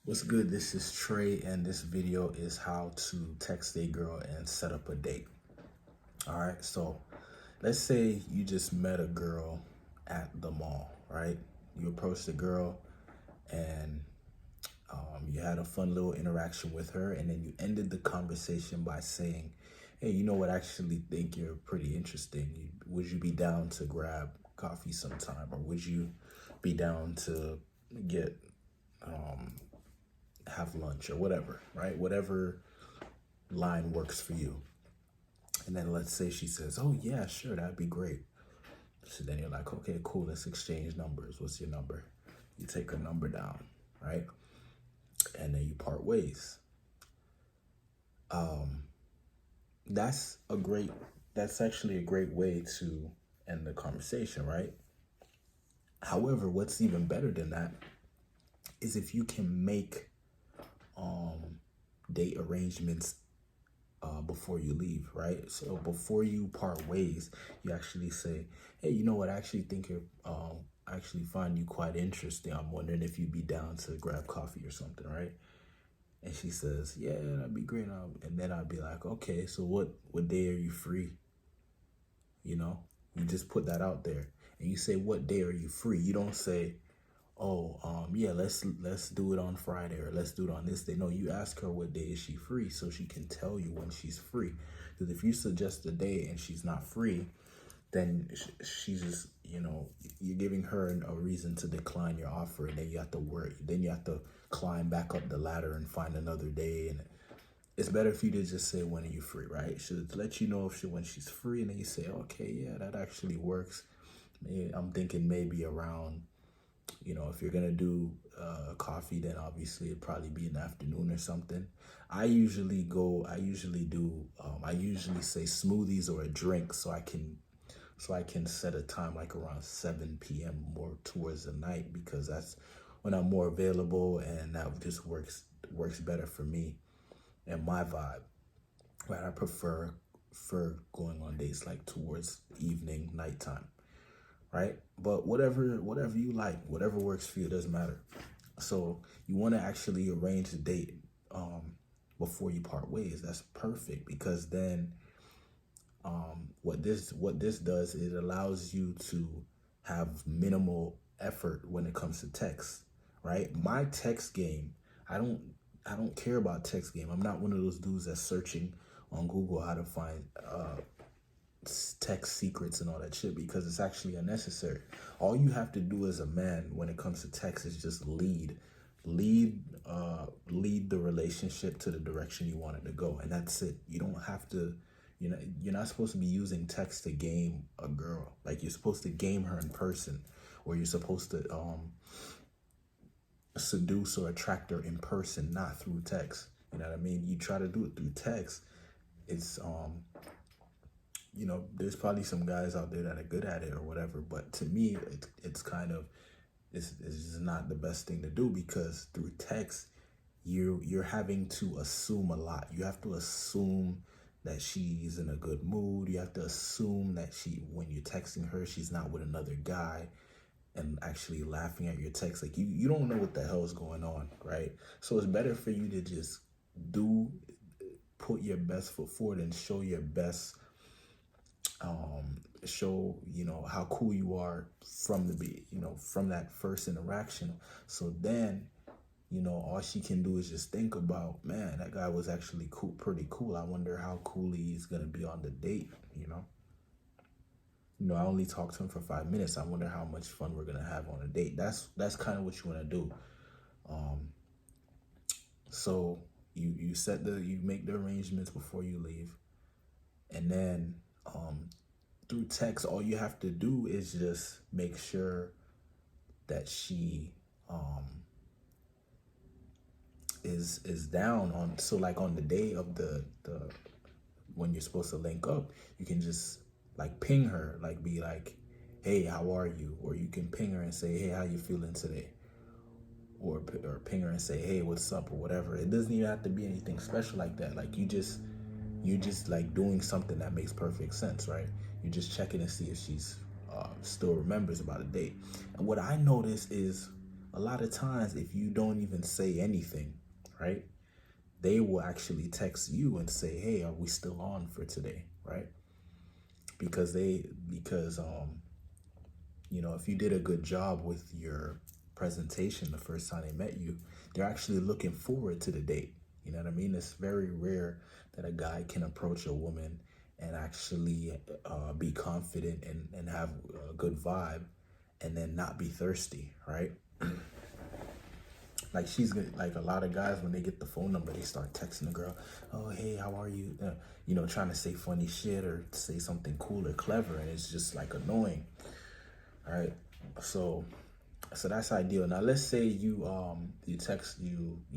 What's good? This is Trey, and this video is how to text a girl and set up a date. All right, so let's say you just met a girl at the mall, right? You approached the girl and you had a fun little interaction with her, and then you ended the conversation by saying, "Hey, you know what? I actually think you're pretty interesting. Would you be down to grab coffee sometime, or would you be down to get have lunch or whatever, right? Whatever line works for you." And then let's say she says, "Oh yeah, sure, that'd be great." So then you're like, "Okay, cool, let's exchange numbers. What's your number?" You take her number down, right? And then you part ways. That's a great, that's actually a great way to end the conversation, right? However, what's even better than that is if you can make date arrangements before you leave, right? So before you part ways, you actually say, "Hey, you know what? I actually think I actually find you quite interesting. I'm wondering if you'd be down to grab coffee or something, right?" And she says, "Yeah, that'd be great." And then I'd be like, "Okay, so what day are you free?" You know, you just put that out there, and you say, "What day are you free?" You don't say, "Oh, yeah, let's do it on Friday, or let's do it on this day." No, you ask her what day is she free so she can tell you when she's free. Because if you suggest a day and she's not free, then she's just, you're giving her a reason to decline your offer, and then you have to work. Then you have to climb back up the ladder and find another day. And it's better for you to just say, "When are you free?" Right? She'll let you know when she's free, and then you say, "Okay, yeah, that actually works. I'm thinking maybe around, if you're gonna do coffee, then obviously it'd probably be in the afternoon or something." I usually say smoothies or a drink, so I can set a time like around 7 p.m. more towards the night, because that's when I'm more available, and that just works better for me and my vibe. Right? I prefer for going on dates like towards evening, nighttime, right? But whatever you like, whatever works for you, doesn't matter. So you want to actually arrange a date before you part ways. That's perfect, because then what this does, it allows you to have minimal effort when it comes to text, right? My text game, I don't I don't care about text game. I'm not one of those dudes that's searching on Google how to find text secrets and all that shit, because it's actually unnecessary. All you have to do as a man when it comes to text is just lead the relationship to the direction you want it to go, and that's it. You don't have to, you're not supposed to be using text to game a girl. Like, you're supposed to game her in person, or you're supposed to seduce or attract her in person, not through text. You know what I mean? You try to do it through text, it's there's probably some guys out there that are good at it or whatever, but to me, it's kind of, it's just not the best thing to do, because through text, you're having to assume a lot. You have to assume that she's in a good mood. You have to assume that when you're texting her, she's not with another guy and actually laughing at your text. Like, you don't know what the hell is going on, right? So it's better for you to just put your best foot forward and show your best, show how cool you are from from that first interaction. So then, all she can do is just think about, "Man, that guy was actually cool, pretty cool. I wonder how cool he's gonna be on the date." I only talked to him for 5 minutes. I wonder how much fun we're gonna have on a date. That's kind of what you want to do. So you make the arrangements before you leave, and then through text, all you have to do is just make sure that she is down on. So like on the day of the when you're supposed to link up, you can just like ping her, like be like, "Hey, how are you?" Or you can ping her and say, "Hey, how you feeling today?" Or ping her and say, "Hey, what's up?" or whatever. It doesn't even have to be anything special like that. Like, you're just like doing something that makes perfect sense, right? You're just checking to see if she's still remembers about a date. And what I notice is, a lot of times, if you don't even say anything, right, they will actually text you and say, hey, are we still on for today, right? Because if you did a good job with your presentation the first time they met you, they're actually looking forward to the date. You know what I mean? It's very rare that a guy can approach a woman and actually be confident and have a good vibe and then not be thirsty, right? Like like a lot of guys, when they get the phone number, they start texting the girl, oh, hey, how are you? Trying to say funny shit or say something cool or clever. And it's just like annoying. All right. So that's ideal. Now let's say you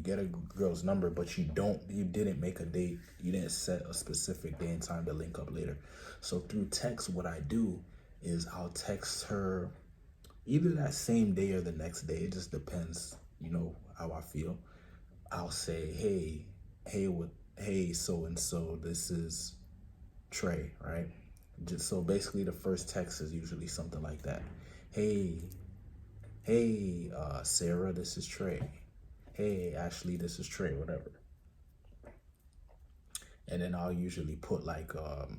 get a girl's number, but you didn't make a date. You didn't set a specific day and time to link up later. So through text, what I do is I'll text her either that same day or the next day. It just depends, how I feel. I'll say, hey, so and so, this is Trey, right? Just so basically the first text is usually something like that. Hey, Sarah, this is Trey. Hey, Ashley, this is Trey, whatever. And then I'll usually put I'll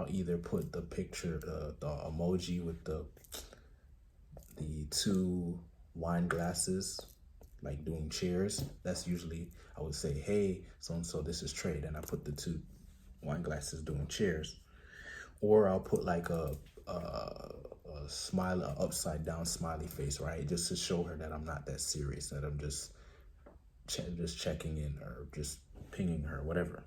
either put the picture, the emoji with the two wine glasses, like doing cheers. That's usually, I would say, hey, so and so, this is Trey. Then I put the two wine glasses doing cheers. Or I'll put like a smile, upside down smiley face, right? Just to show her that I'm not that serious, that I'm just checking in or just pinging her, whatever.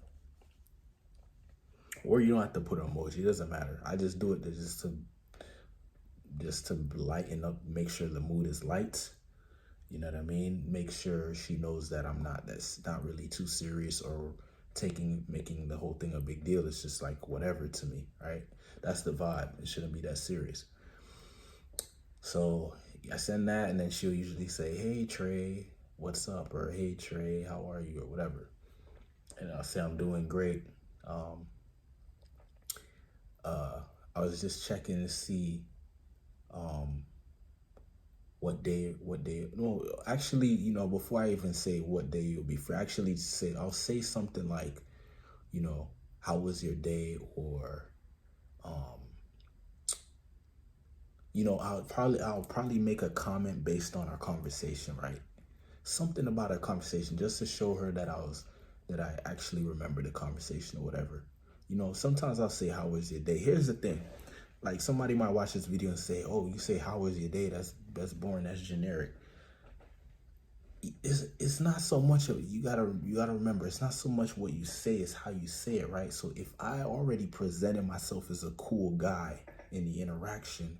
Or you don't have to put an emoji, it doesn't matter. I just do it just to lighten up, make sure the mood is light. You know what I mean? Make sure she knows that that's not really too serious or making the whole thing a big deal. It's just like whatever to me, right? That's the vibe. It shouldn't be that serious. So I send that, and then she'll usually say, hey, Trey, what's up? Or hey, Trey, how are you? Or whatever. And I'll say I'm doing great. I was just checking to see what day, no, actually, before I even say what day you'll be free, I'll say something like, how was your day? Or, I'll probably make a comment based on our conversation, right? Something about our conversation just to show her that I actually remember the conversation or whatever. Sometimes I'll say, how was your day? Here's the thing. Like, somebody might watch this video and say, oh, you say, how was your day? That's boring. That's generic. It's not so much of, you gotta remember, it's not so much what you say, it's how you say it, right? So if I already presented myself as a cool guy in the interaction,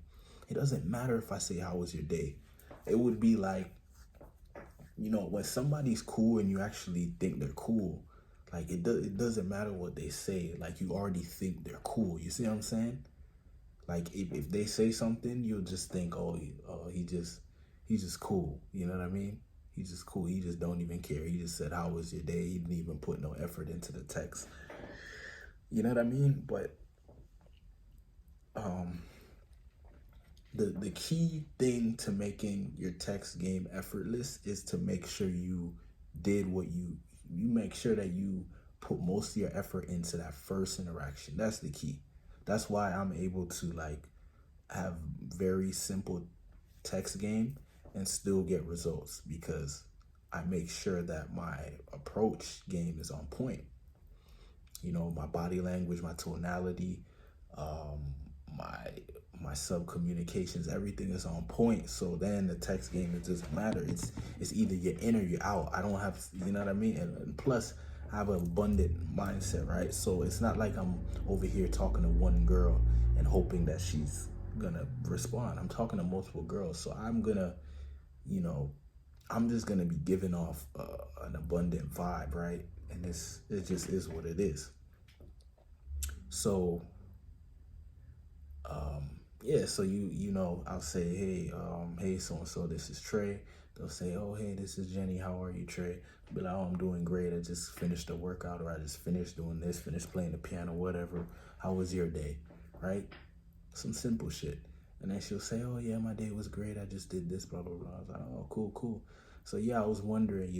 it doesn't matter if I say, how was your day? It would be like, when somebody's cool and you actually think they're cool, like it doesn't matter what they say. Like, you already think they're cool. You see what I'm saying? Like, if they say something, you'll just think, oh, he's just cool. You know what I mean? He's just cool. He just don't even care. He just said, how was your day? He didn't even put no effort into the text. You know what I mean? But the key thing to making your text game effortless is to make sure you did what you make sure that you put most of your effort into that first interaction. That's the key. That's why I'm able to have very simple text game and still get results, because I make sure that my approach game is on point. My body language, my tonality, my sub communications, everything is on point. So then the text game, it doesn't matter. It's either you're in or you're out. I don't have, you know what I mean? And plus, I have an abundant mindset, right? So it's not like I'm over here talking to one girl and hoping that she's gonna respond. I'm talking to multiple girls, so I'm just gonna be giving off an abundant vibe, right? And it just is what it is. So yeah, so I'll say, hey, so and so, this is Trey. They'll say, oh, hey, this is Jenny. How are you, Trey? I'll be like, oh, I'm doing great. I just finished the workout, or I just finished doing this, finished playing the piano, whatever. How was your day? Right? Some simple shit. And then she'll say, oh yeah, my day was great. I just did this, blah, blah, blah. I was like, oh, cool, cool. So yeah, I was wondering,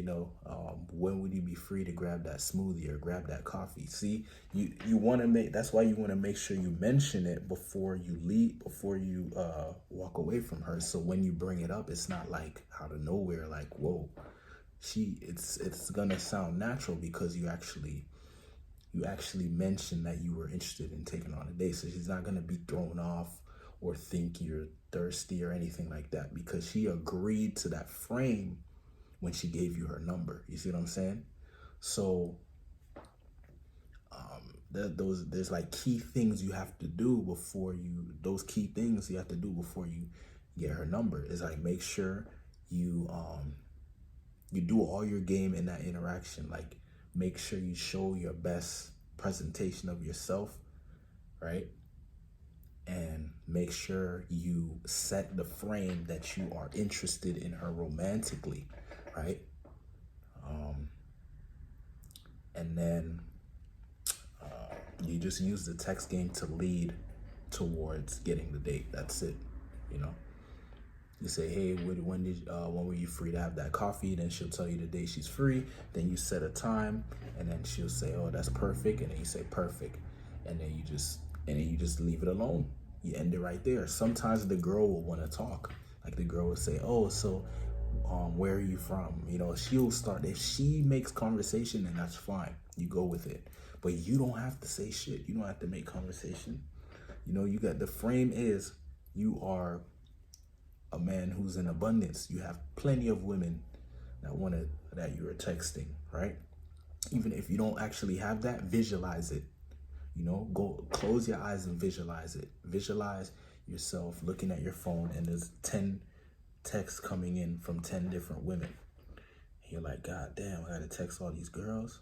when would you be free to grab that smoothie or grab that coffee? See, you want to that's why you want to make sure you mention it before you leave, before you walk away from her. So when you bring it up, it's not like out of nowhere, like, whoa, it's gonna sound natural because you actually mentioned that you were interested in taking on a date. So she's not gonna be thrown off or think you're thirsty or anything like that, because she agreed to that frame when she gave you her number. You see what I'm saying? So there's like key things you have to do before those key things you have to do before you get her number is like, make sure you do all your game in that interaction. Like, make sure you show your best presentation of yourself, right? And make sure you set the frame that you are interested in her romantically, right? And then you just use the text game to lead towards getting the date. That's it, you know? You say, hey, when were you free to have that coffee? Then she'll tell you the day she's free. Then you set a time, and then she'll say, oh, that's perfect. And then you say perfect. And then you just leave it alone. You end it right there. Sometimes the girl will want to talk. Like, the girl will say, oh, so where are you from? She'll start. If she makes conversation, then that's fine. You go with it. But you don't have to say shit. You don't have to make conversation. You got, the frame is, you are a man who's in abundance. You have plenty of women that you are texting, right? Even if you don't actually have that, visualize it. Go close your eyes and visualize it. Visualize yourself looking at your phone and there's 10 texts coming in from 10 different women. And you're like, God damn, I gotta text all these girls.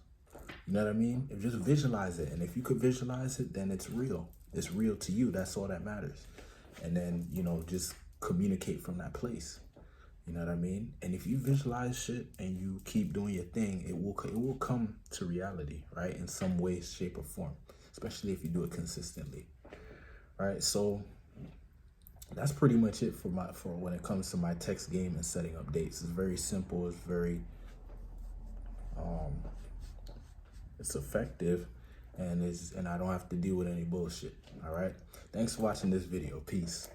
You know what I mean? Just visualize it. And if you could visualize it, then it's real. It's real to you. That's all that matters. And then, just communicate from that place. You know what I mean? And if you visualize shit and you keep doing your thing, it will come to reality, right? In some way, shape, or form, especially if you do it consistently, right? So that's pretty much it for when it comes to my text game and setting up dates. It's very simple. It's very it's effective, and I don't have to deal with any bullshit. All right. Thanks for watching this video. Peace.